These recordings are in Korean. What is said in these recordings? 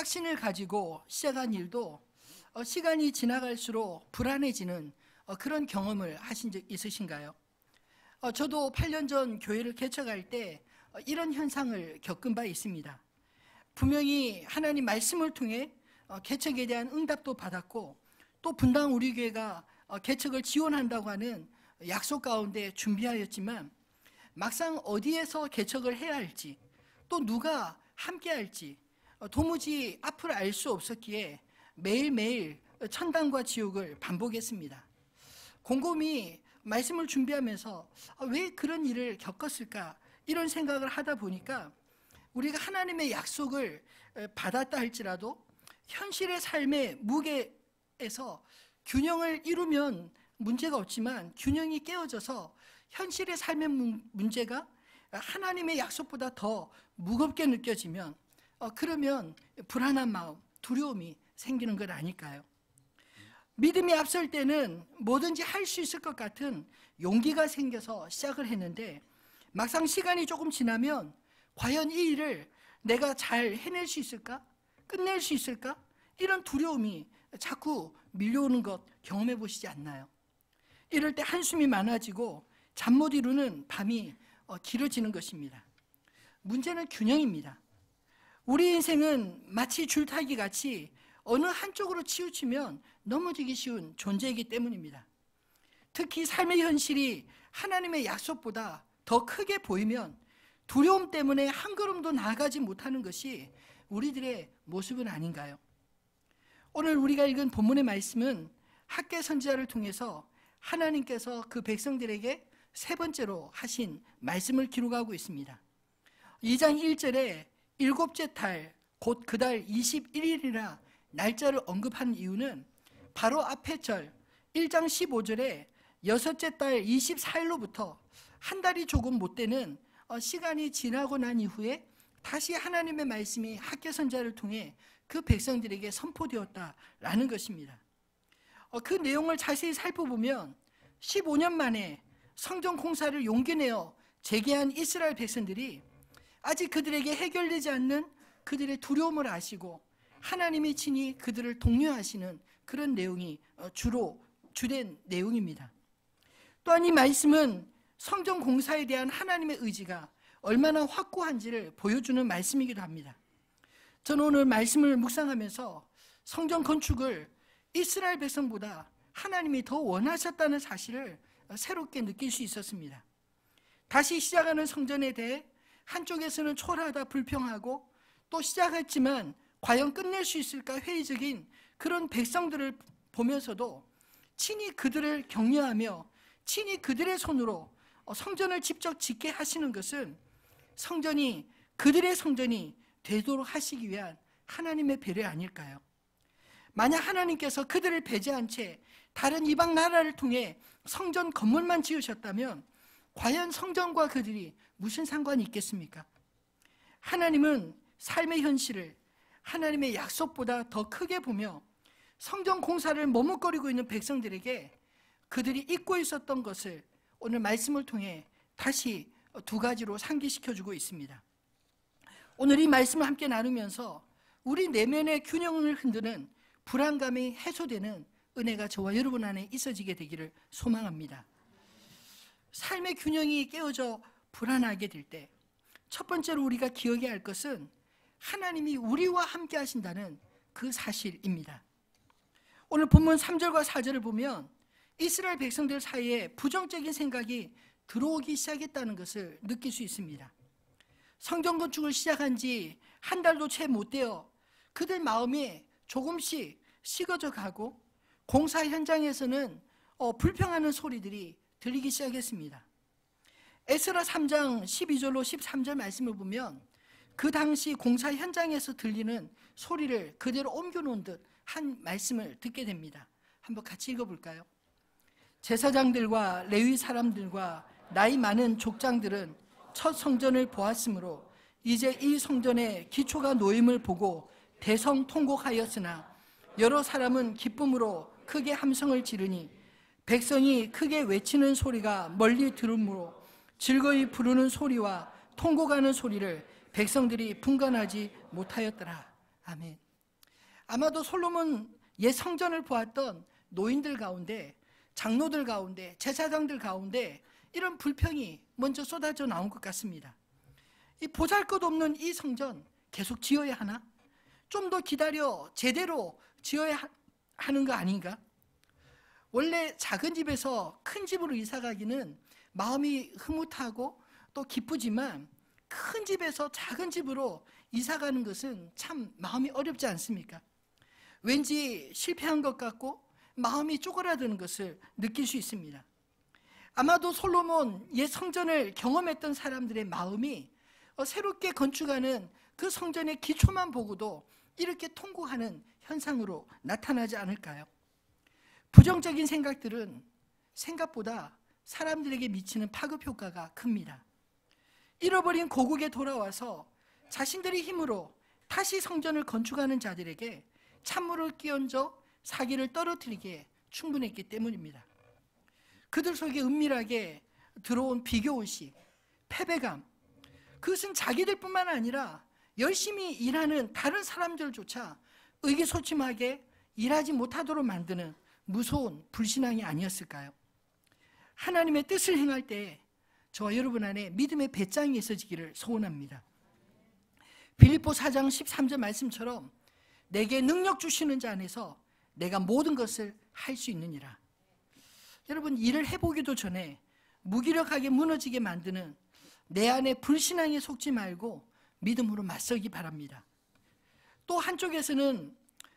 확신을 가지고 시작한 일도 시간이 지나갈수록 불안해지는 그런 경험을 하신 적 있으신가요? 저도 8년 전 교회를 개척할 때 이런 현상을 겪은 바 있습니다. 분명히 하나님 말씀을 통해 개척에 대한 응답도 받았고, 또 분당 우리 교회가 개척을 지원한다고 하는 약속 가운데 준비하였지만, 막상 어디에서 개척을 해야 할지, 또 누가 함께 할지 도무지 앞을 알 수 없었기에 매일매일 천당과 지옥을 반복했습니다. 곰곰이 말씀을 준비하면서 왜 그런 일을 겪었을까, 이런 생각을 하다 보니까 우리가 하나님의 약속을 받았다 할지라도 현실의 삶의 무게에서 균형을 이루면 문제가 없지만, 균형이 깨어져서 현실의 삶의 문제가 하나님의 약속보다 더 무겁게 느껴지면 그러면 불안한 마음, 두려움이 생기는 것 아닐까요? 믿음이 앞설 때는 뭐든지 할 수 있을 것 같은 용기가 생겨서 시작을 했는데, 막상 시간이 조금 지나면 과연 이 일을 내가 잘 해낼 수 있을까? 끝낼 수 있을까? 이런 두려움이 자꾸 밀려오는 것 경험해 보시지 않나요? 이럴 때 한숨이 많아지고 잠 못 이루는 밤이 길어지는 것입니다. 문제는 균형입니다. 우리 인생은 마치 줄타기 같이 어느 한쪽으로 치우치면 넘어지기 쉬운 존재이기 때문입니다. 특히 삶의 현실이 하나님의 약속보다 더 크게 보이면 두려움 때문에 한 걸음도 나아가지 못하는 것이 우리들의 모습은 아닌가요? 오늘 우리가 읽은 본문의 말씀은 학개 선지자를 통해서 하나님께서 그 백성들에게 세 번째로 하신 말씀을 기록하고 있습니다. 2장 1절에 일곱째 달, 곧 그 달 21일이라 날짜를 언급한 이유는 바로 앞의 절 1장 15절에 여섯째 달 24일로부터 한 달이 조금 못 되는 시간이 지나고 난 이후에 다시 하나님의 말씀이 학개 선지자를 통해 그 백성들에게 선포되었다라는 것입니다. 그 내용을 자세히 살펴보면 15년 만에 성전 공사를 용기 내어 재개한 이스라엘 백성들이 아직 그들에게 해결되지 않는 그들의 두려움을 아시고 하나님이 친히 그들을 독려하시는 그런 내용이 주된 내용입니다. 또한 이 말씀은 성전 공사에 대한 하나님의 의지가 얼마나 확고한지를 보여주는 말씀이기도 합니다. 저는 오늘 말씀을 묵상하면서 성전 건축을 이스라엘 백성보다 하나님이 더 원하셨다는 사실을 새롭게 느낄 수 있었습니다. 다시 시작하는 성전에 대해 한쪽에서는 초라하다 불평하고, 또 시작했지만 과연 끝낼 수 있을까 회의적인 그런 백성들을 보면서도 친히 그들을 격려하며 친히 그들의 손으로 성전을 직접 짓게 하시는 것은 그들의 성전이 되도록 하시기 위한 하나님의 배려 아닐까요? 만약 하나님께서 그들을 배제한 채 다른 이방 나라를 통해 성전 건물만 지으셨다면 과연 성전과 그들이 무슨 상관이 있겠습니까? 하나님은 삶의 현실을 하나님의 약속보다 더 크게 보며 성전 공사를 머뭇거리고 있는 백성들에게 그들이 잊고 있었던 것을 오늘 말씀을 통해 다시 두 가지로 상기시켜주고 있습니다. 오늘 이 말씀을 함께 나누면서 우리 내면의 균형을 흔드는 불안감이 해소되는 은혜가 저와 여러분 안에 있어지게 되기를 소망합니다. 삶의 균형이 깨어져 불안하게 될 때 첫 번째로 우리가 기억해야 할 것은 하나님이 우리와 함께 하신다는 그 사실입니다. 오늘 본문 3절과 4절을 보면 이스라엘 백성들 사이에 부정적인 생각이 들어오기 시작했다는 것을 느낄 수 있습니다. 성전 건축을 시작한 지 한 달도 채 못 되어 그들 마음이 조금씩 식어져 가고, 공사 현장에서는 불평하는 소리들이 들리기 시작했습니다. 에스라 3장 12절로 13절 말씀을 보면 그 당시 공사 현장에서 들리는 소리를 그대로 옮겨놓은 듯 한 말씀을 듣게 됩니다. 한번 같이 읽어볼까요? 제사장들과 레위 사람들과 나이 많은 족장들은 첫 성전을 보았으므로 이제 이 성전의 기초가 놓임을 보고 대성통곡하였으나 여러 사람은 기쁨으로 크게 함성을 지르니 백성이 크게 외치는 소리가 멀리 들으므로 즐거이 부르는 소리와 통곡하는 소리를 백성들이 분간하지 못하였더라. 아멘. 아마도 솔로몬 옛 성전을 보았던 노인들 가운데, 장로들 가운데, 제사장들 가운데 이런 불평이 먼저 쏟아져 나온 것 같습니다. 이 보잘것없는 이 성전 계속 지어야 하나? 좀 더 기다려 제대로 지어야 하는 거 아닌가? 원래 작은 집에서 큰 집으로 이사 가기는 마음이 흐뭇하고 또 기쁘지만, 큰 집에서 작은 집으로 이사 가는 것은 참 마음이 어렵지 않습니까? 왠지 실패한 것 같고 마음이 쪼그라드는 것을 느낄 수 있습니다. 아마도 솔로몬 옛 성전을 경험했던 사람들의 마음이 새롭게 건축하는 그 성전의 기초만 보고도 이렇게 통곡하는 현상으로 나타나지 않을까요? 부정적인 생각들은 생각보다 사람들에게 미치는 파급 효과가 큽니다. 잃어버린 고국에 돌아와서 자신들의 힘으로 다시 성전을 건축하는 자들에게 찬물을 끼얹어 사기를 떨어뜨리기에 충분했기 때문입니다. 그들 속에 은밀하게 들어온 비교의식, 패배감, 그것은 자기들뿐만 아니라 열심히 일하는 다른 사람들조차 의기소침하게 일하지 못하도록 만드는 무서운 불신앙이 아니었을까요? 하나님의 뜻을 행할 때 저와 여러분 안에 믿음의 배짱이 있어지기를 소원합니다. 빌립보 4장 13절 말씀처럼 내게 능력 주시는 자 안에서 내가 모든 것을 할 수 있느니라. 여러분, 일을 해보기도 전에 무기력하게 무너지게 만드는 내 안에 불신앙에 속지 말고 믿음으로 맞서기 바랍니다. 또 한쪽에서는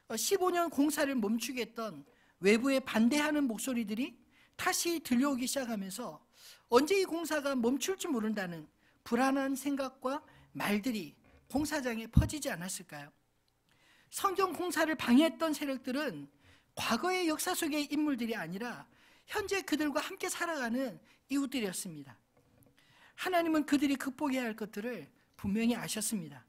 15년 공사를 멈추게 했던 외부에 반대하는 목소리들이 다시 들려오기 시작하면서 언제 이 공사가 멈출지 모른다는 불안한 생각과 말들이 공사장에 퍼지지 않았을까요? 성전 공사를 방해했던 세력들은 과거의 역사 속의 인물들이 아니라 현재 그들과 함께 살아가는 이웃들이었습니다. 하나님은 그들이 극복해야 할 것들을 분명히 아셨습니다.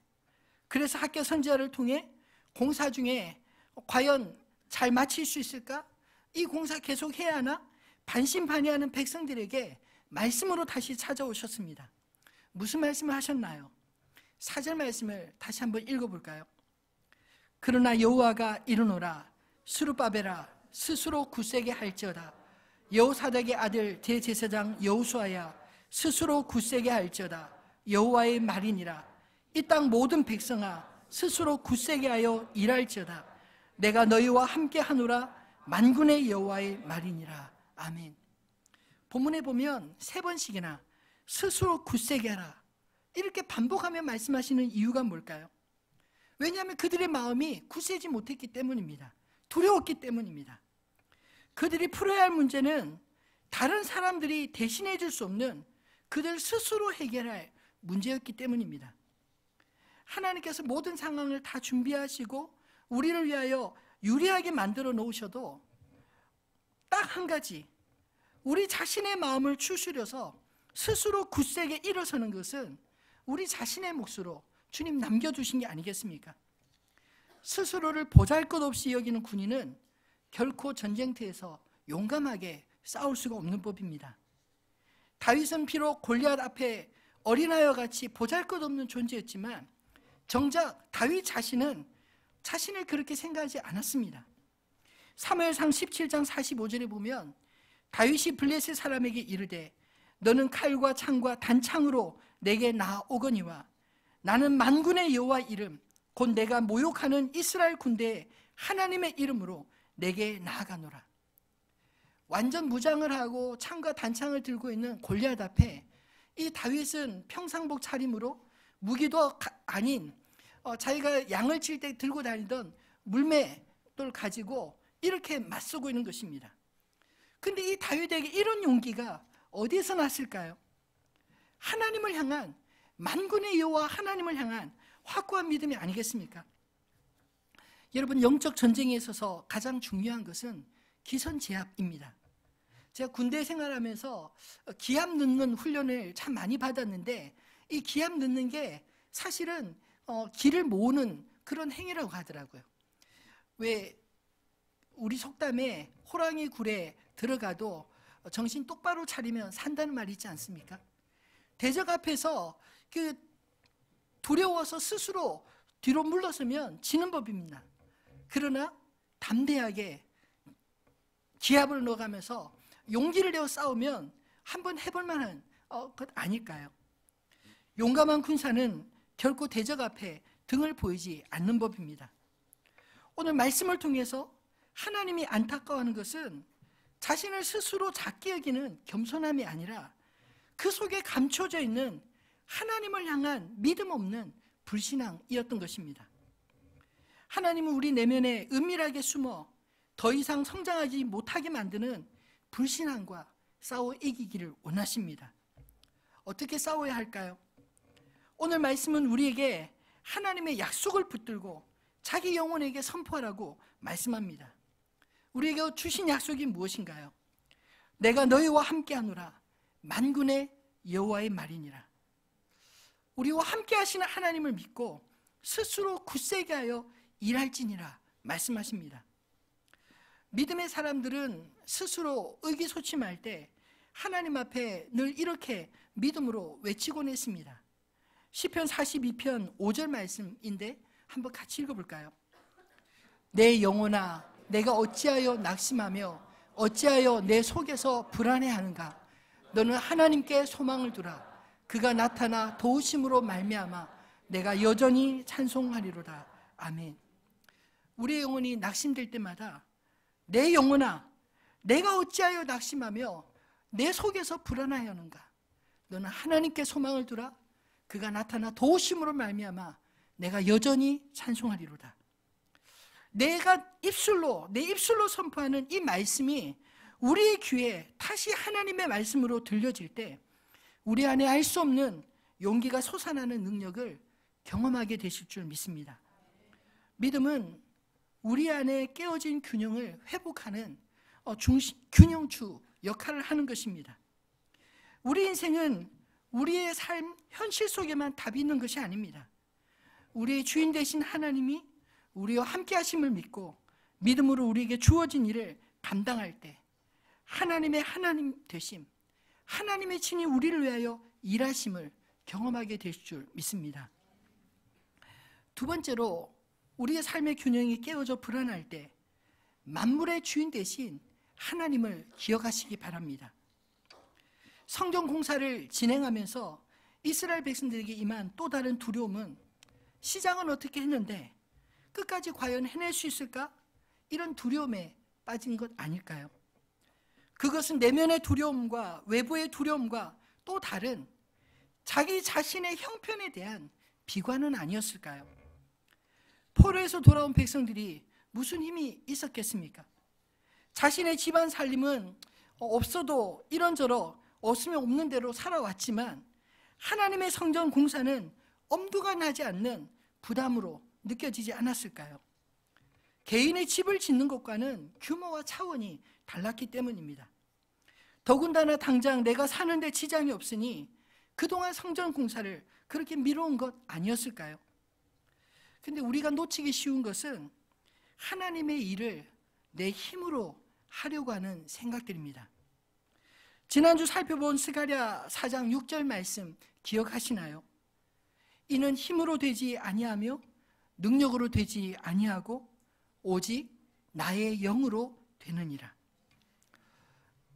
그래서 학교 선지자를 통해 공사 중에 과연 잘 마칠 수 있을까? 이 공사 계속 해야 하나? 반신반의하는 백성들에게 말씀으로 다시 찾아오셨습니다. 무슨 말씀을 하셨나요? 4절 말씀을 다시 한번 읽어볼까요? 그러나 여호와가 이르노라, 스룹바벨아 스스로 굳세게 할지어다. 여호사닥의 아들 대제사장 여호수아야 스스로 굳세게 할지어다. 여호와의 말이니라. 이 땅 모든 백성아 스스로 굳세게 하여 일할지어다. 내가 너희와 함께 하노라. 만군의 여호와의 말이니라. 아멘. 본문에 보면 3번씩이나 스스로 굳세게 하라 이렇게 반복하며 말씀하시는 이유가 뭘까요? 왜냐하면 그들의 마음이 굳세지 못했기 때문입니다. 두려웠기 때문입니다. 그들이 풀어야 할 문제는 다른 사람들이 대신해 줄 수 없는 그들 스스로 해결할 문제였기 때문입니다. 하나님께서 모든 상황을 다 준비하시고 우리를 위하여 유리하게 만들어 놓으셔도 딱 한 가지, 우리 자신의 마음을 추스려서 스스로 굳세게 일어서는 것은 우리 자신의 몫으로 주님 남겨두신 게 아니겠습니까? 스스로를 보잘것없이 여기는 군인은 결코 전쟁터에서 용감하게 싸울 수가 없는 법입니다. 다윗은 비록 골리앗 앞에 어린아이와 같이 보잘것없는 존재였지만 정작 다윗 자신은 자신을 그렇게 생각하지 않았습니다. 사무엘상 17장 45절에 보면 다윗이 블레셋 사람에게 이르되 너는 칼과 창과 단창으로 내게 나아오거니와 나는 만군의 여호와 이름 곧 내가 모욕하는 이스라엘 군대의 하나님의 이름으로 내게 나아가노라. 완전 무장을 하고 창과 단창을 들고 있는 골리앗 앞에 이 다윗은 평상복 차림으로 무기도 아닌 자기가 양을 칠 때 들고 다니던 물매돌 가지고 이렇게 맞서고 있는 것입니다. 근데 이 다윗에게 이런 용기가 어디에서 났을까요? 하나님을 향한, 만군의 여호와 하나님을 향한 확고한 믿음이 아니겠습니까? 여러분, 영적 전쟁에 있어서 가장 중요한 것은 기선제압입니다. 제가 군대 생활하면서 기합 넣는 훈련을 참 많이 받았는데 이 기합 넣는 게 사실은 기를 모으는 그런 행위라고 하더라고요. 왜 우리 속담에 호랑이 굴에 들어가도 정신 똑바로 차리면 산다는 말이 있지 않습니까? 대적 앞에서 두려워서 스스로 뒤로 물러서면 지는 법입니다. 그러나 담대하게 기합을 넣어가면서 용기를 내어 싸우면 한번 해볼 만한 것 아닐까요? 용감한 군사는 결코 대적 앞에 등을 보이지 않는 법입니다. 오늘 말씀을 통해서 하나님이 안타까워하는 것은 자신을 스스로 작게 여기는 겸손함이 아니라 그 속에 감춰져 있는 하나님을 향한 믿음 없는 불신앙이었던 것입니다. 하나님은 우리 내면에 은밀하게 숨어 더 이상 성장하지 못하게 만드는 불신앙과 싸워 이기기를 원하십니다. 어떻게 싸워야 할까요? 오늘 말씀은 우리에게 하나님의 약속을 붙들고 자기 영혼에게 선포하라고 말씀합니다. 우리에게 주신 약속이 무엇인가요? 내가 너희와 함께하노라 만군의 여호와의 말이니라. 우리와 함께 하시는 하나님을 믿고 스스로 굳세게 하여 일할지니라 말씀하십니다. 믿음의 사람들은 스스로 의기소침할 때 하나님 앞에 늘 이렇게 믿음으로 외치곤 했습니다. 시편 42편 5절 말씀인데 한번 같이 읽어볼까요? 내 영혼아 내가 어찌하여 낙심하며 어찌하여 내 속에서 불안해하는가? 너는 하나님께 소망을 두라. 그가 나타나 도우심으로 말미암아 내가 여전히 찬송하리로다. 아멘. 우리의 영혼이 낙심될 때마다 내 영혼아 내가 어찌하여 낙심하며 내 속에서 불안하여는가? 너는 하나님께 소망을 두라. 그가 나타나 도우심으로 말미암아 내가 여전히 찬송하리로다. 내가 내 입술로 선포하는 이 말씀이 우리의 귀에 다시 하나님의 말씀으로 들려질 때 우리 안에 알 수 없는 용기가 솟아나는 능력을 경험하게 되실 줄 믿습니다. 믿음은 우리 안에 깨어진 균형을 회복하는 균형추 역할을 하는 것입니다. 우리 인생은 우리의 삶 현실 속에만 답이 있는 것이 아닙니다. 우리의 주인 되신 하나님이 우리와 함께 하심을 믿고 믿음으로 우리에게 주어진 일을 감당할 때 하나님의 하나님 되심, 하나님의 친히 우리를 위하여 일하심을 경험하게 될 줄 믿습니다. 두 번째로 우리의 삶의 균형이 깨어져 불안할 때 만물의 주인 대신 하나님을 기억하시기 바랍니다. 성전 공사를 진행하면서 이스라엘 백성들에게 임한 또 다른 두려움은 시작은 어떻게 했는데 끝까지 과연 해낼 수 있을까? 이런 두려움에 빠진 것 아닐까요? 그것은 내면의 두려움과 외부의 두려움과 또 다른 자기 자신의 형편에 대한 비관은 아니었을까요? 포로에서 돌아온 백성들이 무슨 힘이 있었겠습니까? 자신의 집안 살림은 없어도 이런저런 없으면 없는 대로 살아왔지만 하나님의 성전 공사는 엄두가 나지 않는 부담으로 느껴지지 않았을까요? 개인의 집을 짓는 것과는 규모와 차원이 달랐기 때문입니다. 더군다나 당장 내가 사는데 지장이 없으니 그동안 성전 공사를 그렇게 미뤄온 것 아니었을까요? 근데 우리가 놓치기 쉬운 것은 하나님의 일을 내 힘으로 하려고 하는 생각들입니다. 지난주 살펴본 스가랴 4장 6절 말씀 기억하시나요? 이는 힘으로 되지 아니하며 능력으로 되지 아니하고 오직 나의 영으로 되느니라.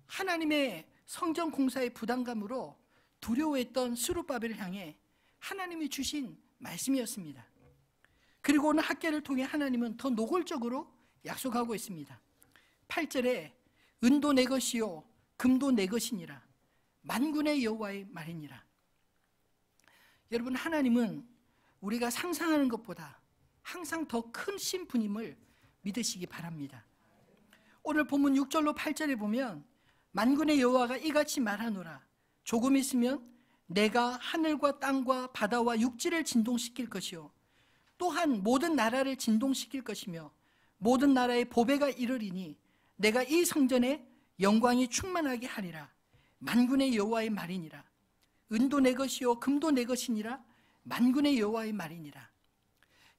하나님의 성전 공사의 부담감으로 두려워했던 스룹바벨을 향해 하나님이 주신 말씀이었습니다. 그리고 오늘 학계를 통해 하나님은 더 노골적으로 약속하고 있습니다. 8절에 은도 내 것이요 금도 내 것이니라 만군의 여호와의 말이니라. 여러분, 하나님은 우리가 상상하는 것보다 항상 더 큰 신분임을 믿으시기 바랍니다. 오늘 본문 6절로 8절에 보면 만군의 여호와가 이같이 말하노라. 조금 있으면 내가 하늘과 땅과 바다와 육지를 진동시킬 것이요 또한 모든 나라를 진동시킬 것이며 모든 나라의 보배가 이르리니 내가 이 성전에 영광이 충만하게 하리라. 만군의 여호와의 말이니라. 은도 내 것이요 금도 내 것이니라. 만군의 여호와의 말이니라.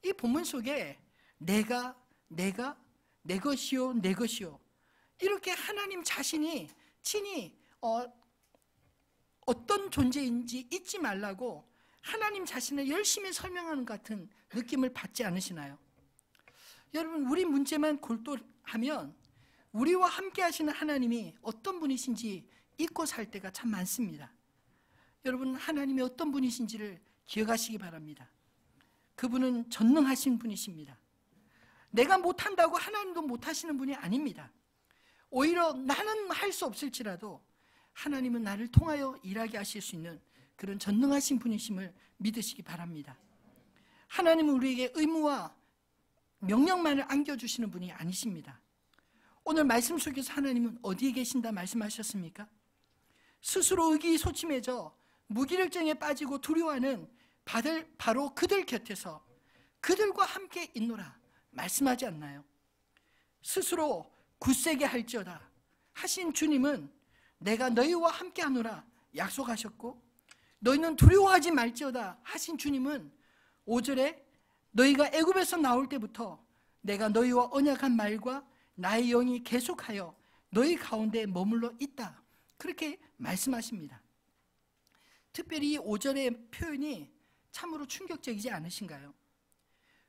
이 본문 속에 내가 내 것이요 내 것이요 이렇게 하나님 자신이 친히 어떤 존재인지 잊지 말라고 하나님 자신을 열심히 설명하는 것 같은 느낌을 받지 않으시나요? 여러분, 우리 문제만 골똘하면 우리와 함께 하시는 하나님이 어떤 분이신지 잊고 살 때가 참 많습니다. 여러분, 하나님이 어떤 분이신지를 기억하시기 바랍니다. 그분은 전능하신 분이십니다. 내가 못한다고 하나님도 못하시는 분이 아닙니다. 오히려 나는 할 수 없을지라도 하나님은 나를 통하여 일하게 하실 수 있는 그런 전능하신 분이심을 믿으시기 바랍니다. 하나님은 우리에게 의무와 명령만을 안겨주시는 분이 아니십니다. 오늘 말씀 속에서 하나님은 어디에 계신다 말씀하셨습니까? 스스로 의기소침해져 무기력증에 빠지고 두려워하는 바로 그들 곁에서 그들과 함께 있노라 말씀하지 않나요? 스스로 굳세게 할지어다 하신 주님은 내가 너희와 함께 하노라 약속하셨고, 너희는 두려워하지 말지어다 하신 주님은 5절에 너희가 애굽에서 나올 때부터 내가 너희와 언약한 말과 나의 영이 계속하여 너희 가운데 머물러 있다, 그렇게 말씀하십니다. 특별히 이 5절의 표현이 참으로 충격적이지 않으신가요?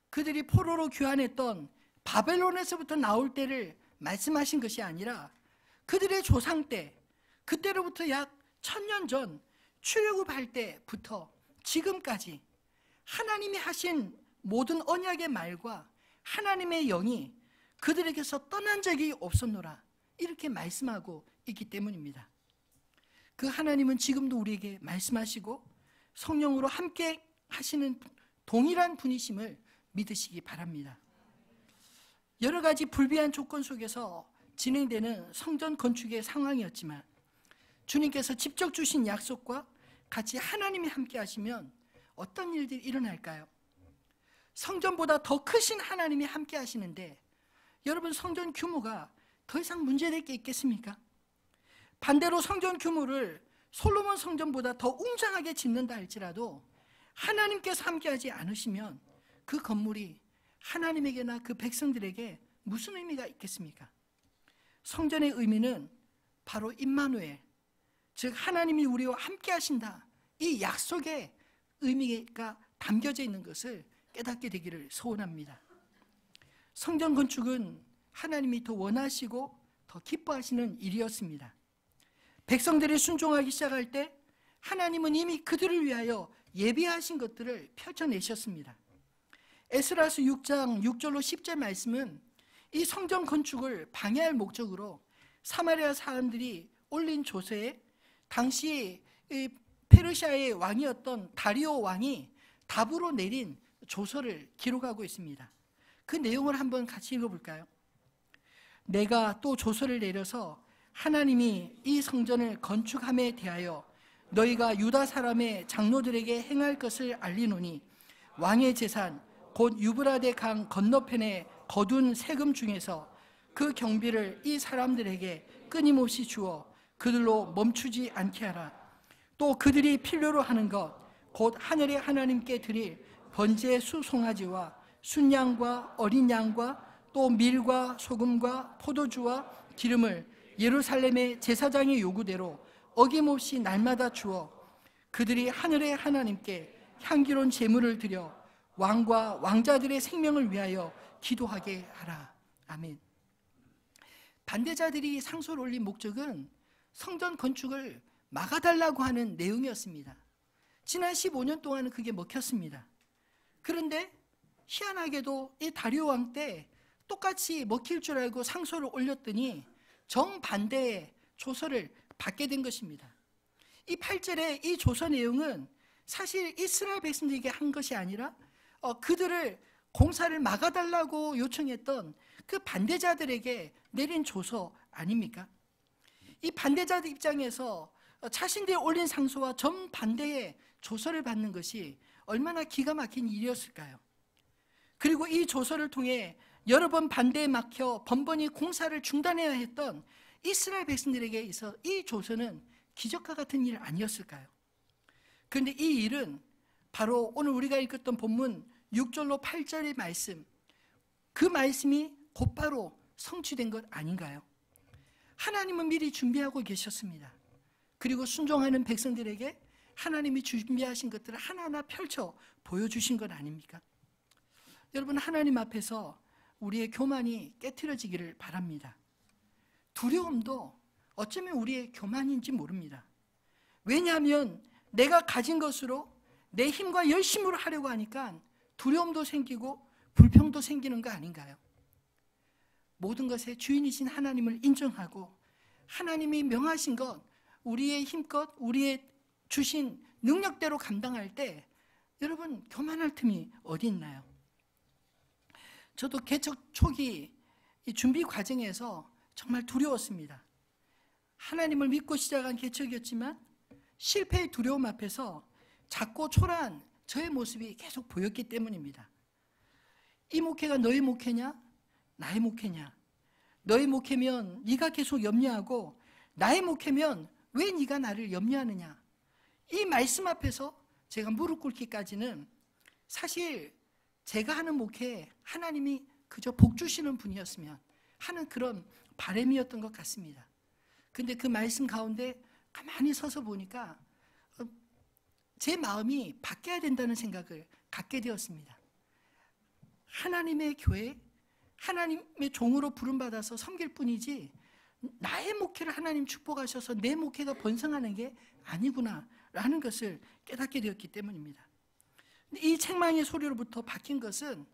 그들이 포로로 교환했던 바벨론에서부터 나올 때를 말씀하신 것이 아니라 그들의 조상 때, 그때로부터 약 1000년 전 출애굽할 때부터 지금까지 하나님이 하신 모든 언약의 말과 하나님의 영이 그들에게서 떠난 적이 없었노라, 이렇게 말씀하고 있기 때문입니다. 그 하나님은 지금도 우리에게 말씀하시고 성령으로 함께 하시는 동일한 분이심을 믿으시기 바랍니다. 여러 가지 불비한 조건 속에서 진행되는 성전 건축의 상황이었지만 주님께서 직접 주신 약속과 같이 하나님이 함께 하시면 어떤 일들이 일어날까요? 성전보다 더 크신 하나님이 함께 하시는데 여러분, 성전 규모가 더 이상 문제될 게 있겠습니까? 반대로 성전 규모를 솔로몬 성전보다 더 웅장하게 짓는다 할지라도 하나님께서 함께하지 않으시면 그 건물이 하나님에게나 그 백성들에게 무슨 의미가 있겠습니까? 성전의 의미는 바로 임마누엘, 즉 하나님이 우리와 함께 하신다, 이 약속의 의미가 담겨져 있는 것을 깨닫게 되기를 소원합니다. 성전 건축은 하나님이 더 원하시고 더 기뻐하시는 일이었습니다. 백성들이 순종하기 시작할 때 하나님은 이미 그들을 위하여 예비하신 것들을 펼쳐내셨습니다. 에스라서 6장 6절로 10절 말씀은 이 성전 건축을 방해할 목적으로 사마리아 사람들이 올린 조서에 당시 페르시아의 왕이었던 다리오 왕이 답으로 내린 조서를 기록하고 있습니다. 그 내용을 한번 같이 읽어볼까요? 내가 또 조서를 내려서 하나님이 이 성전을 건축함에 대하여 너희가 유다 사람의 장로들에게 행할 것을 알리노니 왕의 재산 곧 유브라데 강 건너편에 거둔 세금 중에서 그 경비를 이 사람들에게 끊임없이 주어 그들로 멈추지 않게 하라. 또 그들이 필요로 하는 것 곧 하늘의 하나님께 드릴 번제 수송아지와 순양과 어린 양과 또 밀과 소금과 포도주와 기름을 예루살렘의 제사장의 요구대로 어김없이 날마다 주어 그들이 하늘의 하나님께 향기로운 제물을 드려 왕과 왕자들의 생명을 위하여 기도하게 하라. 아멘. 반대자들이 상소를 올린 목적은 성전 건축을 막아달라고 하는 내용이었습니다. 지난 15년 동안은 그게 먹혔습니다. 그런데 희한하게도 이 다리오 왕 때 똑같이 먹힐 줄 알고 상소를 올렸더니 정반대의 조서를 받게 된 것입니다. 이 8절의 이 조서 내용은 사실 이스라엘 백성들에게 한 것이 아니라 그들을 공사를 막아달라고 요청했던 그 반대자들에게 내린 조서 아닙니까? 이 반대자들 입장에서 자신들이 올린 상소와 정반대의 조서를 받는 것이 얼마나 기가 막힌 일이었을까요? 그리고 이 조서를 통해 여러 번 반대에 막혀 번번이 공사를 중단해야 했던 이스라엘 백성들에게 있어 이 조서는 기적과 같은 일 아니었을까요? 그런데 이 일은 바로 오늘 우리가 읽었던 본문 6절로 8절의 말씀, 그 말씀이 곧바로 성취된 것 아닌가요? 하나님은 미리 준비하고 계셨습니다. 그리고 순종하는 백성들에게 하나님이 준비하신 것들을 하나하나 펼쳐 보여주신 것 아닙니까? 여러분, 하나님 앞에서 우리의 교만이 깨트려지기를 바랍니다. 두려움도 어쩌면 우리의 교만인지 모릅니다. 왜냐하면 내가 가진 것으로 내 힘과 열심으로 하려고 하니까 두려움도 생기고 불평도 생기는 거 아닌가요? 모든 것의 주인이신 하나님을 인정하고 하나님이 명하신 것, 우리의 힘껏 우리의 주신 능력대로 감당할 때 여러분 교만할 틈이 어디 있나요? 저도 개척 초기 이 준비 과정에서 정말 두려웠습니다. 하나님을 믿고 시작한 개척이었지만 실패의 두려움 앞에서 작고 초라한 저의 모습이 계속 보였기 때문입니다. 이 목회가 너의 목회냐? 나의 목회냐? 너의 목회면 네가 계속 염려하고 나의 목회면 왜 네가 나를 염려하느냐? 이 말씀 앞에서 제가 무릎 꿇기까지는 사실 제가 하는 목회에 하나님이 그저 복 주시는 분이었으면 하는 그런 바람이었던 것 같습니다. 근데 그 말씀 가운데 가만히 서서 보니까 제 마음이 바뀌어야 된다는 생각을 갖게 되었습니다. 하나님의 교회, 하나님의 종으로 부름받아서 섬길 뿐이지 나의 목회를 하나님 축복하셔서 내 목회가 번성하는 게 아니구나 라는 것을 깨닫게 되었기 때문입니다. 이 책망의 소리로부터 바뀐 것은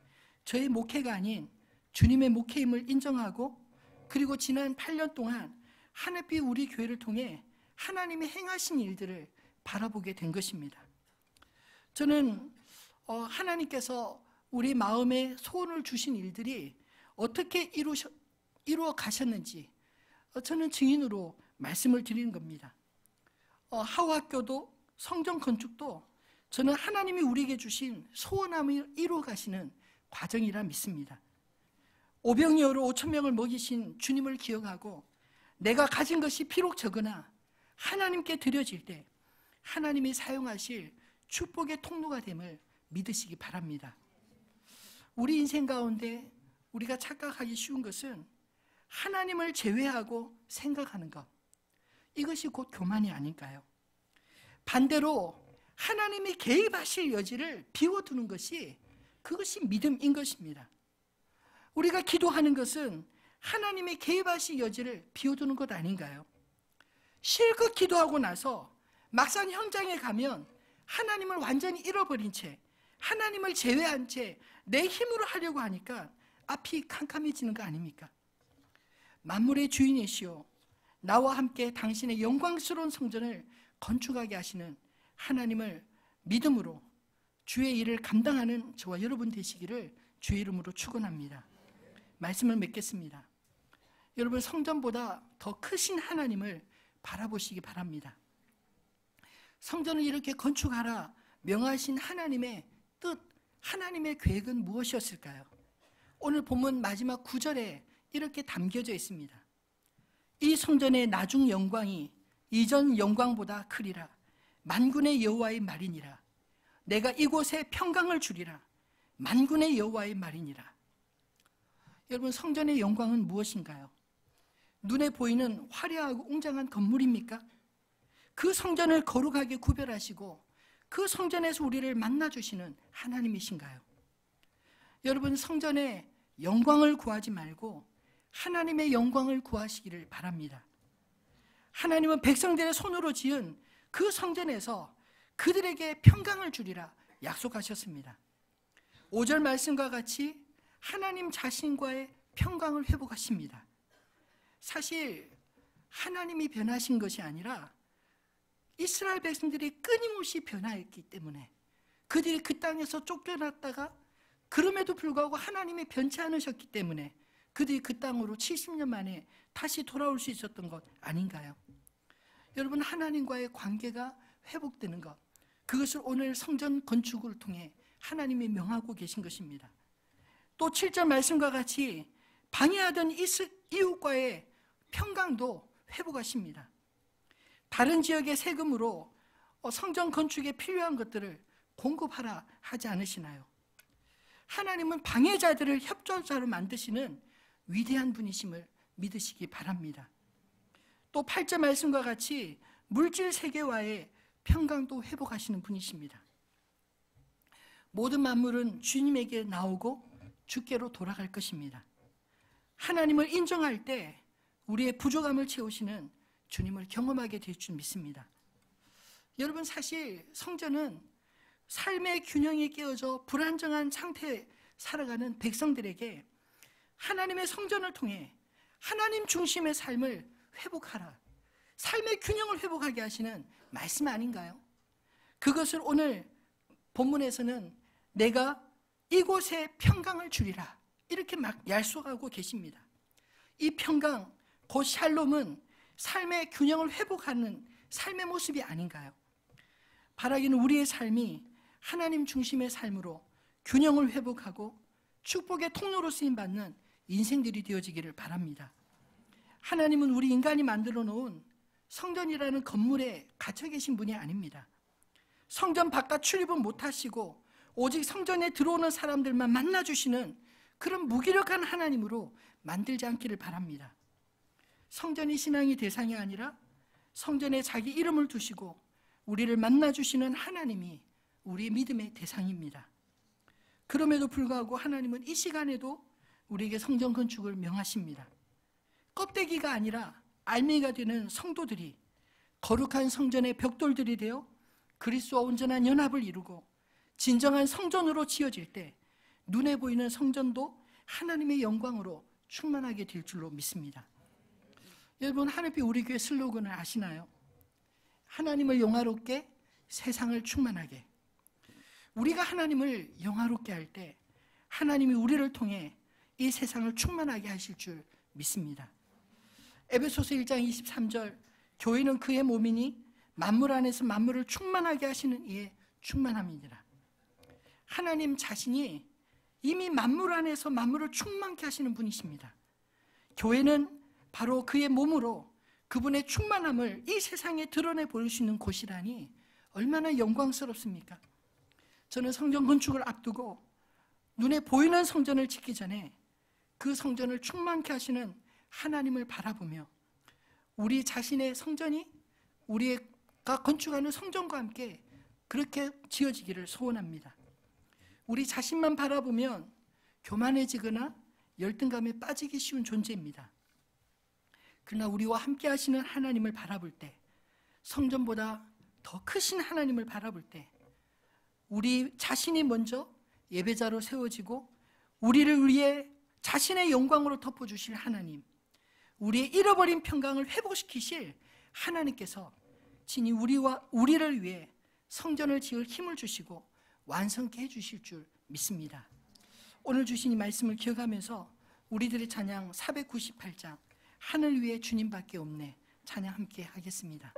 저의 목회가 아닌 주님의 목회임을 인정하고 그리고 지난 8년 동안 하늘빛 우리 교회를 통해 하나님이 행하신 일들을 바라보게 된 것입니다. 저는 하나님께서 우리 마음에 소원을 주신 일들이 어떻게 이루어 가셨는지 저는 증인으로 말씀을 드리는 겁니다. 하우학교도 성전 건축도 저는 하나님이 우리에게 주신 소원함을 이루어 가시는 과정이라 믿습니다. 오병이어로 5,000명을 먹이신 주님을 기억하고 내가 가진 것이 비록 적으나 하나님께 드려질 때 하나님이 사용하실 축복의 통로가 됨을 믿으시기 바랍니다. 우리 인생 가운데 우리가 착각하기 쉬운 것은 하나님을 제외하고 생각하는 것, 이것이 곧 교만이 아닐까요? 반대로 하나님이 개입하실 여지를 비워두는 것이 그것이 믿음인 것입니다. 우리가 기도하는 것은 하나님의 개입하실 여지를 비워두는 것 아닌가요? 실컷 기도하고 나서 막상 현장에 가면 하나님을 완전히 잃어버린 채 하나님을 제외한 채 내 힘으로 하려고 하니까 앞이 캄캄해지는 거 아닙니까? 만물의 주인이시오 나와 함께 당신의 영광스러운 성전을 건축하게 하시는 하나님을 믿음으로 주의 일을 감당하는 저와 여러분 되시기를 주의 이름으로 축원합니다. 말씀을 맺겠습니다. 여러분 성전보다 더 크신 하나님을 바라보시기 바랍니다. 성전을 이렇게 건축하라 명하신 하나님의 뜻, 하나님의 계획은 무엇이었을까요? 오늘 본문 마지막 9절에 이렇게 담겨져 있습니다. 이 성전의 나중 영광이 이전 영광보다 크리라. 만군의 여호와의 말이니라. 내가 이곳에 평강을 주리라. 만군의 여호와의 말이니라. 여러분 성전의 영광은 무엇인가요? 눈에 보이는 화려하고 웅장한 건물입니까? 그 성전을 거룩하게 구별하시고 그 성전에서 우리를 만나주시는 하나님이신가요? 여러분 성전의 영광을 구하지 말고 하나님의 영광을 구하시기를 바랍니다. 하나님은 백성들의 손으로 지은 그 성전에서 그들에게 평강을 주리라 약속하셨습니다. 5절 말씀과 같이 하나님 자신과의 평강을 회복하십니다. 사실 하나님이 변하신 것이 아니라 이스라엘 백성들이 끊임없이 변화했기 때문에 그들이 그 땅에서 쫓겨났다가 그럼에도 불구하고 하나님이 변치 않으셨기 때문에 그들이 그 땅으로 70년 만에 다시 돌아올 수 있었던 것 아닌가요? 여러분 하나님과의 관계가 회복되는 것, 그것을 오늘 성전 건축을 통해 하나님이 명하고 계신 것입니다. 또 7절 말씀과 같이 방해하던 이웃과의 평강도 회복하십니다. 다른 지역의 세금으로 성전 건축에 필요한 것들을 공급하라 하지 않으시나요? 하나님은 방해자들을 협조자로 만드시는 위대한 분이심을 믿으시기 바랍니다. 또 8절 말씀과 같이 물질 세계와의 평강도 회복하시는 분이십니다. 모든 만물은 주님에게 나오고 주께로 돌아갈 것입니다. 하나님을 인정할 때 우리의 부족함을 채우시는 주님을 경험하게 될 줄 믿습니다. 여러분, 사실 성전은 삶의 균형이 깨어져 불안정한 상태에 살아가는 백성들에게 하나님의 성전을 통해 하나님 중심의 삶을 회복하라, 삶의 균형을 회복하게 하시는 말씀 아닌가요? 그것을 오늘 본문에서는 내가 이곳에 평강을 주리라 이렇게 막 약속하고 계십니다. 이 평강, 곧 샬롬은 삶의 균형을 회복하는 삶의 모습이 아닌가요? 바라기는 우리의 삶이 하나님 중심의 삶으로 균형을 회복하고 축복의 통로로 쓰임받는 인생들이 되어지기를 바랍니다. 하나님은 우리 인간이 만들어 놓은 성전이라는 건물에 갇혀 계신 분이 아닙니다. 성전 바깥 출입은 못하시고 오직 성전에 들어오는 사람들만 만나주시는 그런 무기력한 하나님으로 만들지 않기를 바랍니다. 성전이 신앙의 대상이 아니라 성전에 자기 이름을 두시고 우리를 만나주시는 하나님이 우리의 믿음의 대상입니다. 그럼에도 불구하고 하나님은 이 시간에도 우리에게 성전 건축을 명하십니다. 껍데기가 아니라 알맹이가 되는 성도들이 거룩한 성전의 벽돌들이 되어 그리스도와 온전한 연합을 이루고 진정한 성전으로 지어질 때 눈에 보이는 성전도 하나님의 영광으로 충만하게 될 줄로 믿습니다. 여러분, 하늘빛 우리 교회 슬로건을 아시나요? 하나님을 영화롭게, 세상을 충만하게. 우리가 하나님을 영화롭게 할 때 하나님이 우리를 통해 이 세상을 충만하게 하실 줄 믿습니다. 에베소서 1장 23절, 교회는 그의 몸이니 만물 안에서 만물을 충만하게 하시는 이의 충만함이니라. 하나님 자신이 이미 만물 안에서 만물을 충만케 하시는 분이십니다. 교회는 바로 그의 몸으로 그분의 충만함을 이 세상에 드러내 보일 수 있는 곳이라니 얼마나 영광스럽습니까? 저는 성전 건축을 앞두고 눈에 보이는 성전을 짓기 전에 그 성전을 충만케 하시는 하나님을 바라보며 우리 자신의 성전이 우리가 건축하는 성전과 함께 그렇게 지어지기를 소원합니다. 우리 자신만 바라보면 교만해지거나 열등감에 빠지기 쉬운 존재입니다. 그러나 우리와 함께 하시는 하나님을 바라볼 때, 성전보다 더 크신 하나님을 바라볼 때 우리 자신이 먼저 예배자로 세워지고 우리를 위해 자신의 영광으로 덮어주실 하나님, 우리의 잃어버린 평강을 회복시키실 하나님께서 친히 우리를 위해 성전을 지을 힘을 주시고 완성케 해주실 줄 믿습니다. 오늘 주신 이 말씀을 기억하면서 우리들의 찬양 498장 하늘 위에 주님밖에 없네 찬양 함께 하겠습니다.